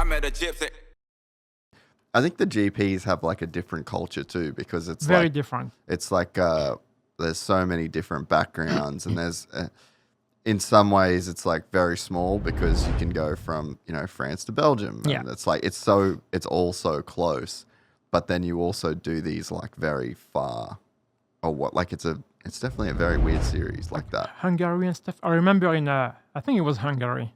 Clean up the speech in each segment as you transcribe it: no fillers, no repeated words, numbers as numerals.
I met a gypsy. I think the GPs have like a different culture too, because it's Very like, different. It's like there's so many different backgrounds, and there's in some ways it's like very small because you can go from France to Belgium, and it's like it's all so close, but then you also do these like very far, or what like it's definitely a very weird series like that. Hungary and stuff. I remember in I think it was Hungary.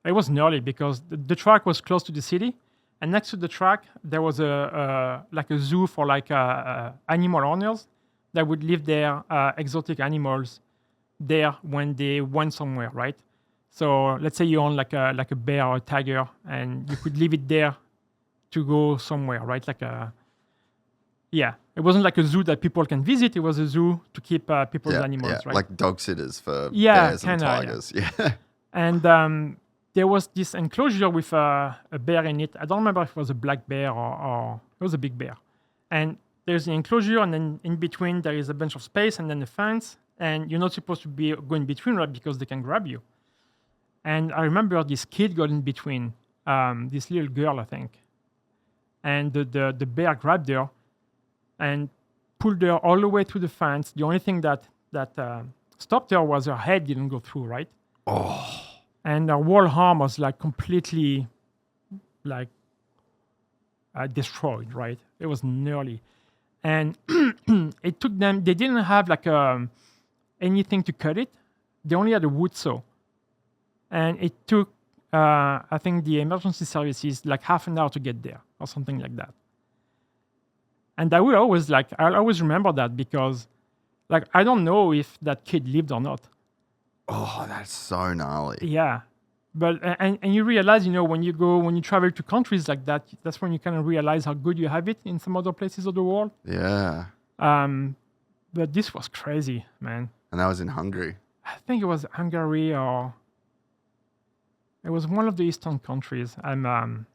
It was gnarly because the track was close to the city, and next to the track there was a zoo for like animal owners that would leave their exotic animals there when they went somewhere, right? So let's say you own like a bear or a tiger, and you could leave it there to go somewhere, right? It wasn't like a zoo that people can visit. It was a zoo to keep people's animals, right? Like dog sitters for bears and tigers. Yeah. And there was this enclosure with a bear in it. I don't remember if it was a black bear or it was a big bear. And there's the enclosure, and then in between there is a bunch of space, and then the fence. And you're not supposed to be going between, right? Because they can grab you. And I remember this kid got in between, this little girl, I think. And the bear grabbed her and pulled her all the way to the fence. The only thing that stopped her was her head didn't go through, right? Oh. And her whole arm was like completely like destroyed, right? It was gnarly. And it took them, they didn't have like anything to cut it. They only had a wood saw. And it took, I think, the emergency services like half an hour to get there or something like that. And I'll always remember that because like, I don't know if that kid lived or not. Oh, that's so gnarly. Yeah. But, and you realize, when you travel to countries like that, that's when you kind of realize how good you have it in some other places of the world. Yeah. But this was crazy, man. And that was in Hungary. I think it was Hungary or it was one of the Eastern countries. I'm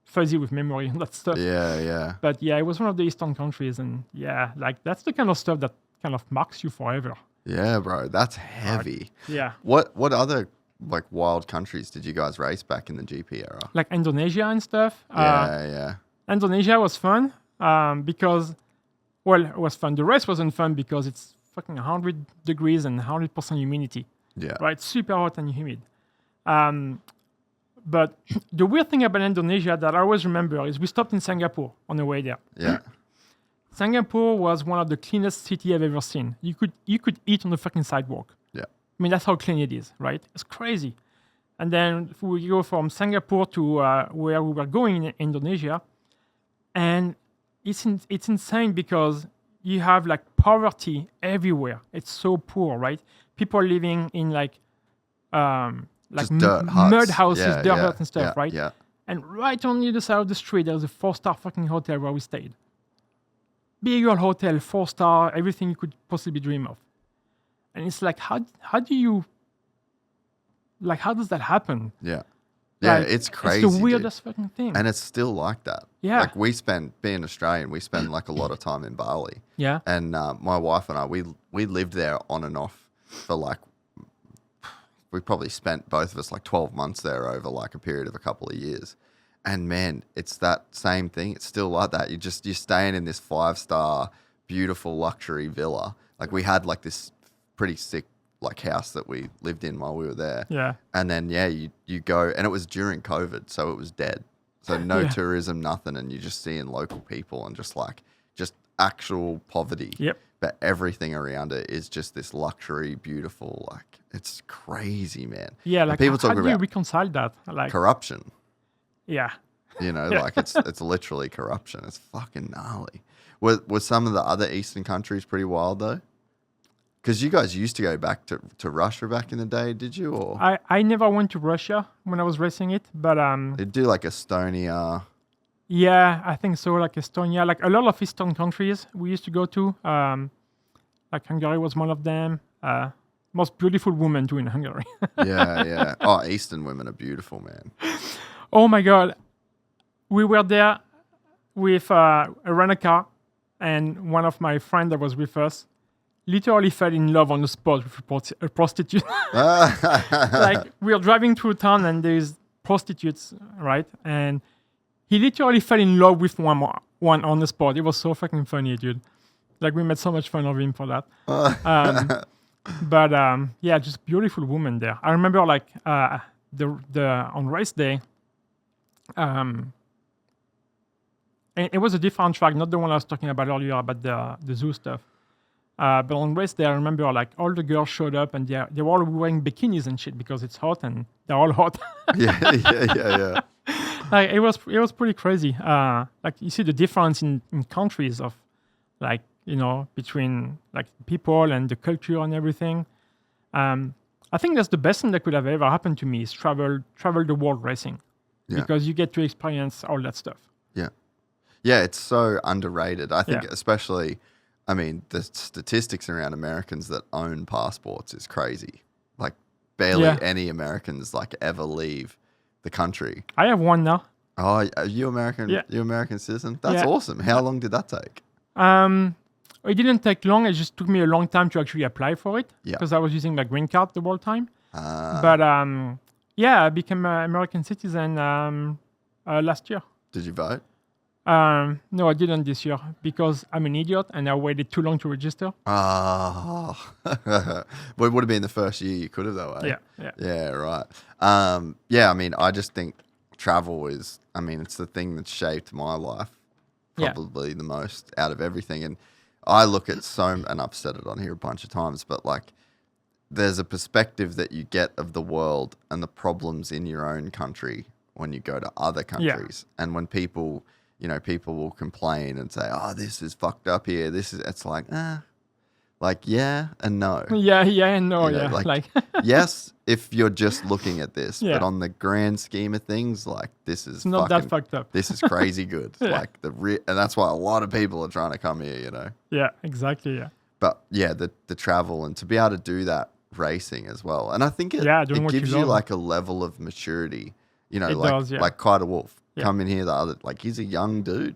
fuzzy with memory and that stuff. Yeah. But yeah, it was one of the Eastern countries, and yeah, like that's the kind of stuff that kind of marks you forever. Yeah, bro, that's heavy. Yeah. What other like wild countries did you guys race back in the GP era? Like Indonesia and stuff. Yeah. Indonesia was fun because, well, it was fun. The race wasn't fun because it's fucking 100 degrees and 100% humidity. Yeah. Right? Super hot and humid. But the weird thing about Indonesia that I always remember is we stopped in Singapore on the way there. Yeah. Singapore was one of the cleanest cities I've ever seen. You could eat on the fucking sidewalk. Yeah. I mean, that's how clean it is, right? It's crazy. And then we go from Singapore to where we were going in Indonesia, and it's insane because you have like poverty everywhere. It's so poor, right? People living in like dirt huts. mud houses, dirt huts and stuff, right? Yeah. And right on the other side of the street, there's a 4-star fucking hotel where we stayed. Big old hotel, 4-star, everything you could possibly dream of. And it's like, how does that happen? Yeah. Yeah, Like, it's crazy. It's the weirdest fucking thing. And it's still like that. Yeah. Like being Australian, we spend like a lot of time in Bali. Yeah. And my wife and I, we lived there on and off for like, we probably spent both of us like 12 months there over like a period of a couple of years. And man, it's that same thing. It's still like that. You're staying in this 5-star, beautiful luxury villa. Like we had like this pretty sick like house that we lived in while we were there. Yeah. And then you go, and it was during COVID, so it was dead. So no tourism, nothing, and you're just seeing local people and just actual poverty. Yep. But everything around it is just this luxury, beautiful, like it's crazy, man. Yeah, and like people how talk do you about reconcile that? Like corruption. Yeah. Like it's literally corruption. It's fucking gnarly. Were some of the other Eastern countries pretty wild though? Because you guys used to go back to Russia back in the day, did you? Or I never went to Russia when I was racing it, but they'd do like Estonia. Yeah, I think so. Like Estonia, like a lot of Eastern countries we used to go to. Like Hungary was one of them. Most beautiful woman too in Hungary. Yeah. Oh, Eastern women are beautiful, man. Oh my God, we were there with a rental car, and one of my friends that was with us literally fell in love on the spot with a prostitute. Like we were driving through town and there's prostitutes, right? And he literally fell in love with one on the spot. It was so fucking funny, dude. Like we made so much fun of him for that. But yeah, just beautiful woman there. I remember like the on race day. And it was a different track, not the one I was talking about earlier about the zoo stuff. But on race day, I remember like all the girls showed up and they were all wearing bikinis and shit because it's hot and they're all hot. Yeah. Like it was pretty crazy. Like you see the difference in countries of like, you know, between like people and the culture and everything. I think that's the best thing that could have ever happened to me is travel the world racing. Yeah. Because you get to experience all that stuff. Yeah, it's so underrated. I think especially, I mean, the statistics around Americans that own passports is crazy. Like barely any Americans like ever leave the country. I have one now. Oh, are you American? Yeah. You American citizen? That's awesome. How long did that take? It didn't take long. It just took me a long time to actually apply for it because I was using my green card the whole time. But I became an American citizen last year. Did you vote? No, I didn't this year because I'm an idiot and I waited too long to register. Oh, well, it would have been the first year you could have though, eh? Yeah, right. I mean, I just think travel is, I mean, it's the thing that shaped my life probably the most out of everything. And I look at and I've said it on here a bunch of times, but like there's a perspective that you get of the world and the problems in your own country when you go to other countries. And when people will complain and say, oh, this is fucked up here. It's like, like, yeah and no. Yeah and no, you know, like yes, if you're just looking at this, but on the grand scheme of things, like this is not that fucked up. This is crazy good. Like and that's why a lot of people are trying to come here, you know? Yeah, exactly, yeah. But yeah, the travel and to be able to do that racing as well. And I think it gives you like a level of maturity, you know, like Kyle Wolf. Come in here he's a young dude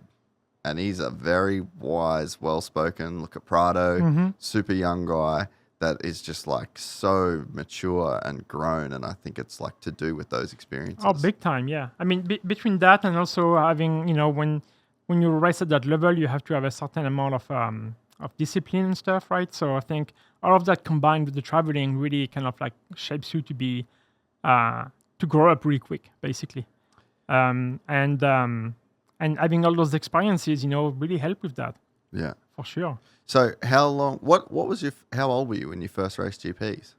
and he's a very wise, well-spoken, look at Prado, super young guy that is just like so mature and grown. And I think it's like to do with those experiences. Oh, big time. Yeah. I mean, between that and also having, you know, when you race at that level, you have to have a certain amount of discipline and stuff, right? So I think all of that combined with the traveling really kind of like shapes you to be, to grow up really quick, basically. And having all those experiences, you know, really help with that. Yeah, for sure. So how long? What was how old were you when you first raced GPs?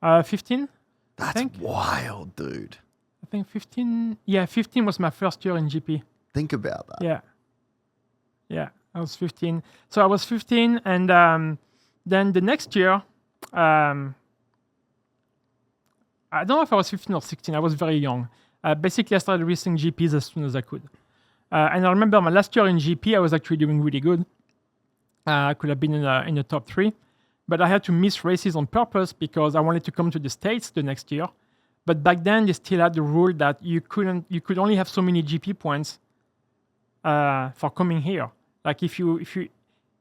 15. That's wild, dude. I think 15. Yeah, 15 was my first year in GP. Think about that. Yeah, I was 15. So I was 15, and then the next year, I don't know if I was 15 or 16. I was very young. Basically, I started racing GPs as soon as I could. And I remember my last year in GP, I was actually doing really good. I could have been in the top 3. But I had to miss races on purpose because I wanted to come to the States the next year. But back then, they still had the rule that you could only have so many GP points for coming here. Like if you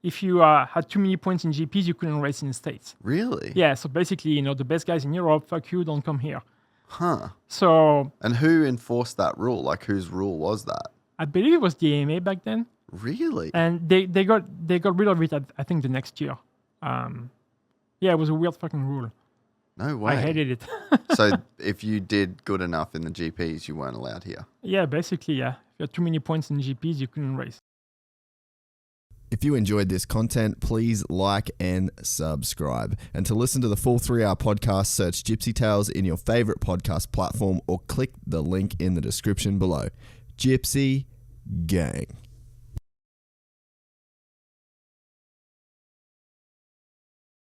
had too many points in GPs, you couldn't race in the States. Really? Yeah. So basically, you know, the best guys in Europe, fuck you, don't come here. Huh. So. And who enforced that rule? Like whose rule was that? I believe it was the AMA back then. Really? And they got rid of it. I think the next year. Yeah, it was a weird fucking rule. No way. I hated it. So if you did good enough in the GPs, you weren't allowed here? Yeah, basically, yeah. If you had too many points in GPs, you couldn't race. If you enjoyed this content, please like and subscribe. And to listen to the full 3-hour podcast, search Gypsy Tales in your favorite podcast platform or click the link in the description below. Gypsy Gang.